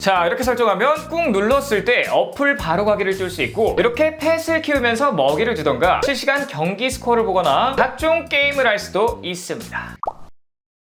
자, 이렇게 설정하면 꾹 눌렀을 때 어플 바로 가기를 뜰 수 있고, 이렇게 펫을 키우면서 먹이를 주던가 실시간 경기 스코어를 보거나 각종 게임을 할 수도 있습니다.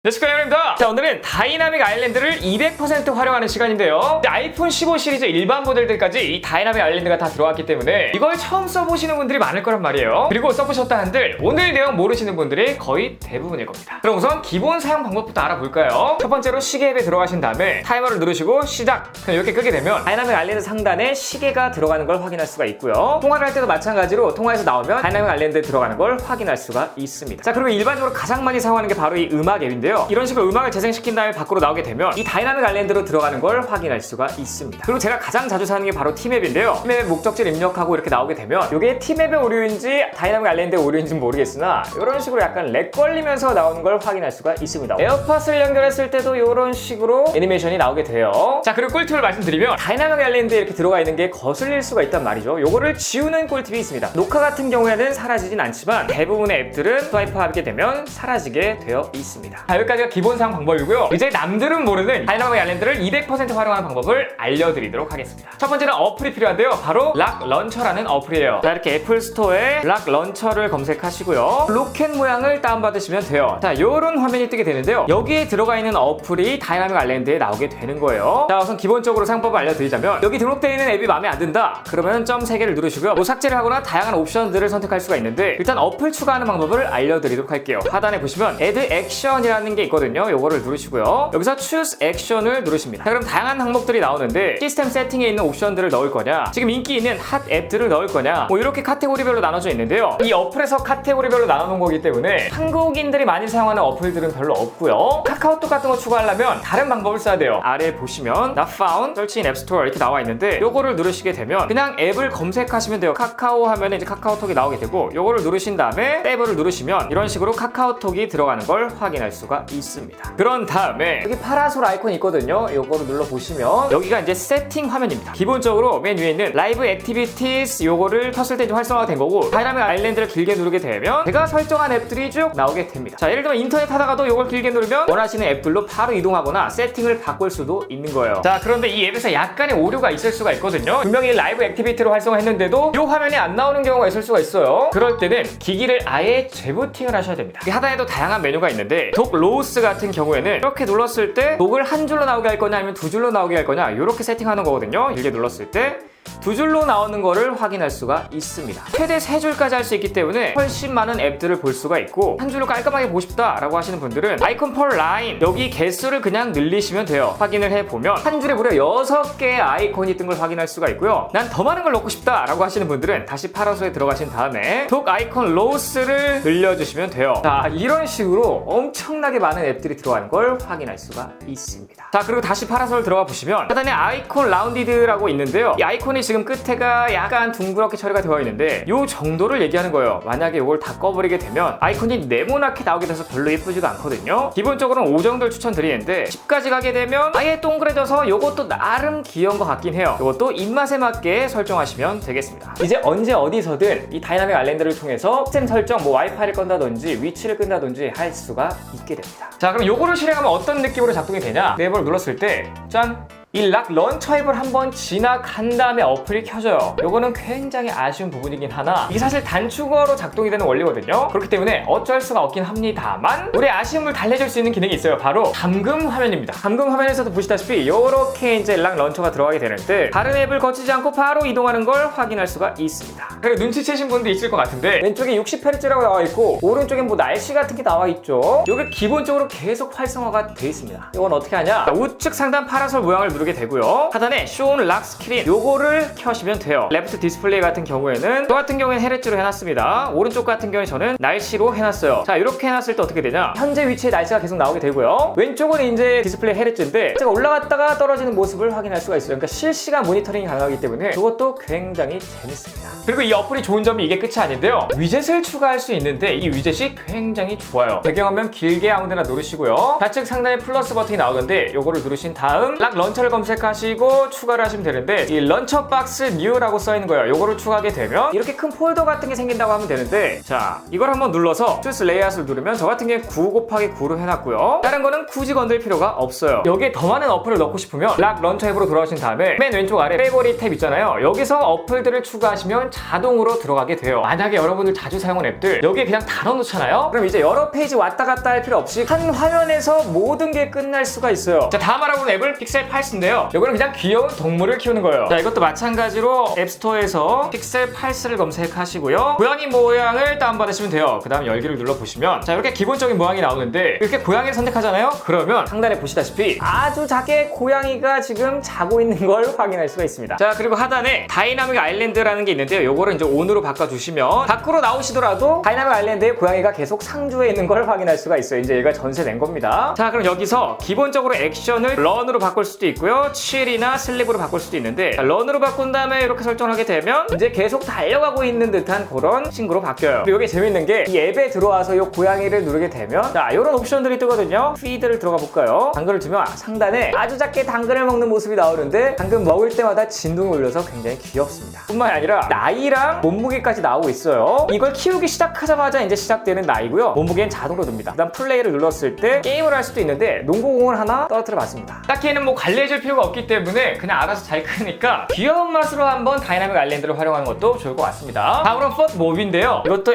네, 스카이입니다. 자, 오늘은 다이나믹 아일랜드를 200% 활용하는 시간인데요. 아이폰 15 시리즈 일반 모델들까지 이 다이나믹 아일랜드가 다 들어왔기 때문에 이걸 처음 써보시는 분들이 많을 거란 말이에요. 그리고 써보셨다 한들 오늘 내용 모르시는 분들이 거의 대부분일 겁니다. 그럼 우선 기본 사용 방법부터 알아볼까요? 첫 번째로 시계 앱에 들어가신 다음에 타이머를 누르시고 시작! 그럼 이렇게 끄게 되면 다이나믹 아일랜드 상단에 시계가 들어가는 걸 확인할 수가 있고요. 통화를 할 때도 마찬가지로 통화에서 나오면 다이나믹 아일랜드에 들어가는 걸 확인할 수가 있습니다. 자, 그리고 일반적으로 가장 많이 사용하는 게 바로 이 음악 앱인데요. 이런 식으로 음악을 재생시킨 다음에 밖으로 나오게 되면 이 다이나믹 아일랜드로 들어가는 걸 확인할 수가 있습니다. 그리고 제가 가장 자주 사는 게 바로 팀앱인데요. 팀앱 목적지를 입력하고 이렇게 나오게 되면 이게 팀앱의 오류인지 다이나믹 아일랜드의 오류인지는 모르겠으나 이런 식으로 약간 렉 걸리면서 나오는 걸 확인할 수가 있습니다. 에어팟을 연결했을 때도 이런 식으로 애니메이션이 나오게 돼요. 자, 그리고 꿀팁을 말씀드리면 다이나믹 아일랜드에 이렇게 들어가 있는 게 거슬릴 수가 있단 말이죠. 요거를 지우는 꿀팁이 있습니다. 녹화 같은 경우에는 사라지진 않지만 대부분의 앱들은 스와이프하게 되면 사라지게 되어 있습니다. 자, 여기까지가 기본 사용 방법이고요. 이제 남들은 모르는 다이나믹 아일랜드를 200% 활용하는 방법을 알려드리도록 하겠습니다. 첫 번째는 어플이 필요한데요. 바로 락 런처라는 어플이에요. 자, 이렇게 애플 스토어에 락 런처를 검색하시고요. 로켓 모양을 다운받으시면 돼요. 자, 요런 화면이 뜨게 되는데요. 여기에 들어가 있는 어플이 다이나믹 아일랜드에 나오게 되는 거예요. 자, 우선 기본적으로 사용법을 알려드리자면 여기 등록되어 있는 앱이 마음에 안 든다 그러면 점 3개를 누르시고요. 뭐 삭제를 하거나 다양한 옵션들을 선택할 수가 있는데 일단 어플 추가하는 방법을 알려드리도록 할게요. 하단에 보시면 Add Action이라는 게 있거든요. 요거를 누르시고요. 여기서 Choose Action을 누르십니다. 자, 그럼 다양한 항목들이 나오는데 시스템 세팅에 있는 옵션들을 넣을 거냐, 지금 인기 있는 핫 앱들을 넣을 거냐, 뭐 이렇게 카테고리별로 나눠져 있는데요. 이 어플에서 카테고리별로 나눠놓은 거기 때문에 한국인들이 많이 사용하는 어플들은 별로 없고요. 카카오톡 같은 거 추가하려면 다른 방법을 써야 돼요. 아래에 보시면 Not Found, Search in App Store 이렇게 나와 있는데 요거를 누르시게 되면 그냥 앱을 검색하시면 돼요. 카카오 하면 이제 카카오톡이 나오게 되고 요거를 누르신 다음에 탭을 누르시면 이런 식으로 카카오톡이 들어가는 걸 확인할 수가 있습니다. 그런 다음에 여기 파라솔 아이콘이 있거든요. 요거를 눌러보시면 여기가 이제 세팅 화면입니다. 기본적으로 맨 위에 있는 라이브 액티비티스 요거를 켰을 때 좀 활성화가 된 거고, 다이나믹 아일랜드를 길게 누르게 되면 제가 설정한 앱들이 쭉 나오게 됩니다. 자, 예를 들면 인터넷 하다가도 요걸 길게 누르면 원하시는 앱들로 바로 이동하거나 세팅을 바꿀 수도 있는 거예요. 자, 그런데 이 앱에서 약간의 오류가 있을 수가 있거든요. 분명히 라이브 액티비티로 활성화했는데도 요 화면이 안 나오는 경우가 있을 수가 있어요. 그럴 때는 기기를 아예 재부팅을 하셔야 됩니다. 하단에도 다양한 메뉴가 있는데 독 로우스 같은 경우에는 이렇게 눌렀을 때 독을 한 줄로 나오게 할 거냐 아니면 두 줄로 나오게 할 거냐 이렇게 세팅하는 거거든요. 길게 눌렀을 때 두 줄로 나오는 거를 확인할 수가 있습니다. 최대 3줄까지 할 수 있기 때문에 훨씬 많은 앱들을 볼 수가 있고, 한 줄로 깔끔하게 보고 싶다 라고 하시는 분들은 아이콘 펄 라인 여기 개수를 그냥 늘리시면 돼요. 확인을 해보면 한 줄에 무려 6개의 아이콘이 뜬 걸 확인할 수가 있고요. 난 더 많은 걸 넣고 싶다 라고 하시는 분들은 다시 파라솔에 들어가신 다음에 독 아이콘 로우스를 늘려주시면 돼요. 자, 이런 식으로 엄청나게 많은 앱들이 들어가는 걸 확인할 수가 있습니다. 자, 그리고 다시 파라솔 들어가 보시면 하단에 아이콘 라운디드라고 있는데요. 이 아이콘이 지금 끝에가 약간 둥그렇게 처리가 되어 있는데 요 정도를 얘기하는 거예요. 만약에 이걸 다 꺼버리게 되면 아이콘이 네모나게 나오게 돼서 별로 예쁘지도 않거든요. 기본적으로는 5 정도를 추천드리는데 10까지 가게 되면 아예 동그래져서 요것도 나름 귀여운 것 같긴 해요. 요것도 입맛에 맞게 설정하시면 되겠습니다. 이제 언제 어디서든 이 다이나믹 아일랜드를 통해서 시스템 설정, 뭐 와이파이를 끈다든지 위치를 끈다든지 할 수가 있게 됩니다. 자, 그럼 요거를 실행하면 어떤 느낌으로 작동이 되냐? 네 번 눌렀을 때 짠! 이 락 런처 앱을 한번 지나간 다음에 어플이 켜져요. 요거는 굉장히 아쉬운 부분이긴 하나 이게 사실 단축어로 작동이 되는 원리거든요. 그렇기 때문에 어쩔 수가 없긴 합니다만 우리 아쉬움을 달래줄 수 있는 기능이 있어요. 바로 잠금 화면입니다. 잠금 화면에서도 보시다시피 요렇게 이제 락 런처가 들어가게 되는데 다른 앱을 거치지 않고 바로 이동하는 걸 확인할 수가 있습니다. 그리고 눈치채신 분도 있을 것 같은데 왼쪽에 60Hz라고 나와 있고 오른쪽에 뭐 날씨 같은 게 나와 있죠. 요게 기본적으로 계속 활성화가 돼 있습니다. 이건 어떻게 하냐? 자, 우측 상단 파라솔 모양을 누르게 되고요. 하단에 Show Lock Screen 요거를 켜시면 돼요. 레프트 디스플레이 같은 경우에는 저 같은 경우에는 헤르츠로 해놨습니다. 오른쪽 같은 경우에 저는 날씨로 해놨어요. 자, 이렇게 해놨을 때 어떻게 되냐? 현재 위치에 날씨가 계속 나오게 되고요. 왼쪽은 이제 디스플레이 헤르츠인데 제가 올라갔다가 떨어지는 모습을 확인할 수가 있어요. 그러니까 실시간 모니터링이 가능하기 때문에 그것도 굉장히 재밌습니다. 그리고 이 어플이 좋은 점이 이게 끝이 아닌데요. 위젯을 추가할 수 있는데 이 위젯이 굉장히 좋아요. 배경화면 길게 아무데나 누르시고요. 좌측 상단에 플러스 버튼이 나오는데 요거를 누르신 다음 락 런처를 검색하시고 추가를 하시면 되는데 이 런처 박스 뉴라고 써있는 거예요. 요거를 추가하게 되면 이렇게 큰 폴더 같은 게 생긴다고 하면 되는데, 자 이걸 한번 눌러서 Choose Layout을 누르면 저 같은 경우에 9 곱하기 9로 해놨고요. 다른 거는 굳이 건들 필요가 없어요. 여기에 더 많은 어플을 넣고 싶으면 락 런처 앱으로 돌아오신 다음에 맨 왼쪽 아래 페이보릿 탭 있잖아요. 여기서 어플들을 추가하시면 자동으로 들어가게 돼요. 만약에 여러분들 자주 사용하는 앱들 여기에 그냥 다 넣어놓잖아요. 그럼 이제 여러 페이지 왔다 갔다 할 필요 없이 한 화면에서 모든 게 끝날 수가 있어요. 자, 다음 알아보는 앱은 픽셀 팔스인데요. 이거는 그냥 귀여운 동물을 키우는 거예요. 자, 이것도 마찬가지로 앱스토어에서 픽셀 팔스를 검색하시고요. 고양이 모양을 다운받으시면 돼요. 그 다음 열기를 눌러보시면 자, 이렇게 기본적인 모양이 나오는데 이렇게 고양이를 선택하잖아요. 그러면 상단에 보시다시피 아주 작게 고양이가 지금 자고 있는 걸 확인할 수가 있습니다. 자, 그리고 하단에 다이나믹 아일랜드라는 게 있는데요. 요거를 이제 ON으로 바꿔주시면 밖으로 나오시더라도 다이나믹 아일랜드에 고양이가 계속 상주해 있는 걸 확인할 수가 있어요. 이제 얘가 전세 낸 겁니다. 자, 그럼 여기서 기본적으로 액션을 런으로 바꿀 수도 있고요. 칠이나 슬립으로 바꿀 수도 있는데, 자, 런으로 바꾼 다음에 이렇게 설정을 하게 되면 이제 계속 달려가고 있는 듯한 그런 친구로 바뀌어요. 그리고 이게 재밌는 게 이 앱에 들어와서 이 고양이를 누르게 되면 자, 이런 옵션들이 뜨거든요. 피드를 들어가 볼까요? 당근을 두면 상단에 아주 작게 당근을 먹는 모습이 나오는데 당근 먹을 때마다 진동이 울려서 굉장히 귀엽습니다. 뿐만 아니라 나이랑 몸무게까지 나오고 있어요. 이걸 키우기 시작하자마자 이제 시작되는 나이고요. 몸무게는 자동으로 듭니다. 그다음 플레이를 눌렀을 때 게임을 할 수도 있는데 농구공을 하나 떨어뜨려 봤습니다. 딱히는 뭐 관리해줄 필요가 없기 때문에 그냥 알아서 잘 크니까 귀여운 맛으로 한번 다이나믹 아일랜드를 활용하는 것도 좋을 것 같습니다. 다음으로 풋몹인데요. 이것도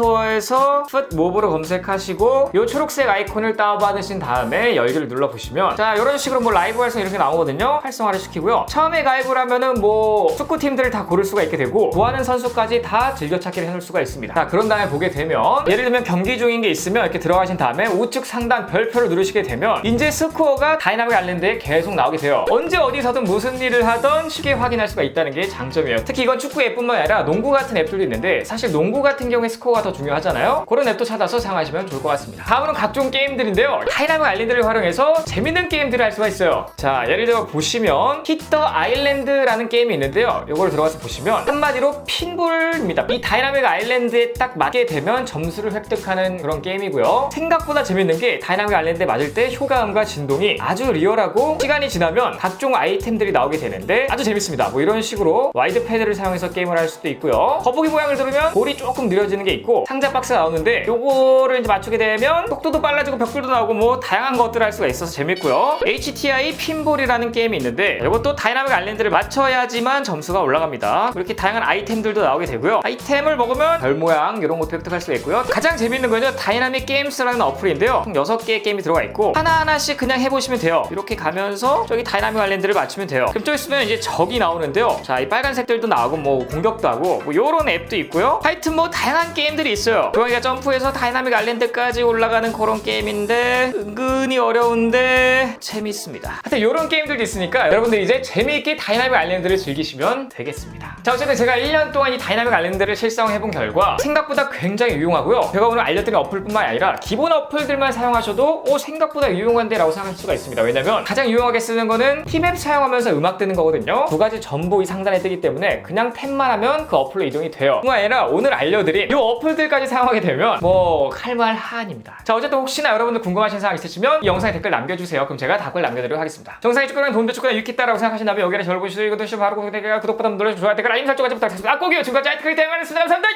앱스토어에서 풋몹으로 검색하시고 이 초록색 아이콘을 다운받으신 다음에 열기를 눌러보시면 자, 이런 식으로 뭐 라이브 활성 이렇게 나오거든요. 활성화를 시키고요. 처음에 가입을 하면은 뭐 축구팀들을 다 고를 수가 있게 되고 좋아하는 선수까지 다 즐겨찾기를 해놓을 수가 있습니다. 자, 그런 다음에 보게 되면 예를 들면 경기 중인 게 있으면 이렇게 들어가신 다음에 우측 상단 별표를 누르시게 되면 이제 스코어가 다이나믹 아일랜드에 계속 나오게 돼요. 언제 어디서든 무슨 일을 하던 쉽게 확인할 수가 있다는 게 장점이에요. 특히 이건 축구 앱뿐만 아니라 농구 같은 앱들도 있는데 사실 농구 같은 경우에 스코어가 더 중요하잖아요. 그런 앱도 찾아서 사용하시면 좋을 것 같습니다. 다음은 각종 게임들인데요. 다이나믹 아일랜드를 활용해서 재밌는 게임들을 할 수가 있어요. 자, 예를 들어 보시면 히트 더 아일랜드라는 게임이 있는데요. 이걸 들어가서 보시면 한마디로 핀볼입니다. 이 다이나믹 아일랜드에 딱 맞게 되면 점수를 획득하는 그런 게임이고요. 생각보다 재밌는 게 다이나믹 아일랜드에 맞을 때 효과음과 진동이 아주 리얼하고 시간이 지나면 각종 아이템들이 나오게 되는데 아주 재밌습니다. 뭐 이런 식으로 와이드 패드를 사용해서 게임을 할 수도 있고요. 거북이 모양을 들으면 볼이 조금 느려지는 게 있고 상자 박스가 나오는데 요거를 이제 맞추게 되면 속도도 빨라지고 벽돌도 나오고 뭐 다양한 것들을 할 수가 있어서 재밌고요. HTI 핀볼이라는 게임이 있는데 이것도 다이나믹 아일랜드를 맞춰야지만 점수가 올라갑니다. 이렇게 다양한 아이템들도 나오게 되고요. 아이템을 먹으면 별 모양 이런 것도 획득할 수가 있고요. 가장 재밌는 건요, 다이나믹 게임스라는 어플인데요. 총 6개의 게임이 들어가 있고 하나하나씩 그냥 해보시면 돼요. 이렇게 가면서 저기 다이나믹 아일랜드를 맞추면 돼요. 그럼 좀 있으면 이제 적이 나오는데요. 자, 이 빨간색들도 나오고 뭐 공격도 하고 뭐 요런 앱도 있고요. 하여튼 뭐 다양한 게임들이 있어요. 고양이가 점프해서 다이나믹 아일랜드까지 올라가는 그런 게임인데 은근히 어려운데 재밌습니다. 하여튼 요런 게임들도 있으니까 여러분들 이제 재미있게 다이나믹 아일랜드를 즐기시면 되겠습니다. 자, 어쨌든 제가 1년 동안 이 다이나믹 아일랜드를 실사해본 결과 생각보다 굉장히 유용하고요. 제가 오늘 알려드린 어플뿐만 아니라 기본 어플들만 사용하셔도 생각보다 유용한데 라고 생각할 수가 있습니다. 왜냐면 가장 유용하게 쓰는 거는 팀앱 사용하면서 음악 뜨는 거거든요. 두 가지 전부 이 상단에 뜨기 때문에 그냥 탭만 하면 그 어플로 이동이 돼요. 뿐만 아니라 오늘 알려드린 이 어플들까지 사용하게 되면 뭐 할말 하한입니다. 자, 어쨌든 혹시나 여러분들 궁금하신 사항 있으시면 이 영상에 댓글 남겨주세요. 그럼 제가 답글 남겨드리도록 하겠습니다. 정상이 축구랑 돈도 축구랑 유키다라고 생각하신다면 여기를 저를 보시고 이것도 바로 구독 버튼 눌러주시고 좋아요 댓글 알림 설정까지 부탁드립니다. 꼭이요. 지금까지 아이트크리트 행하는 감사합니다.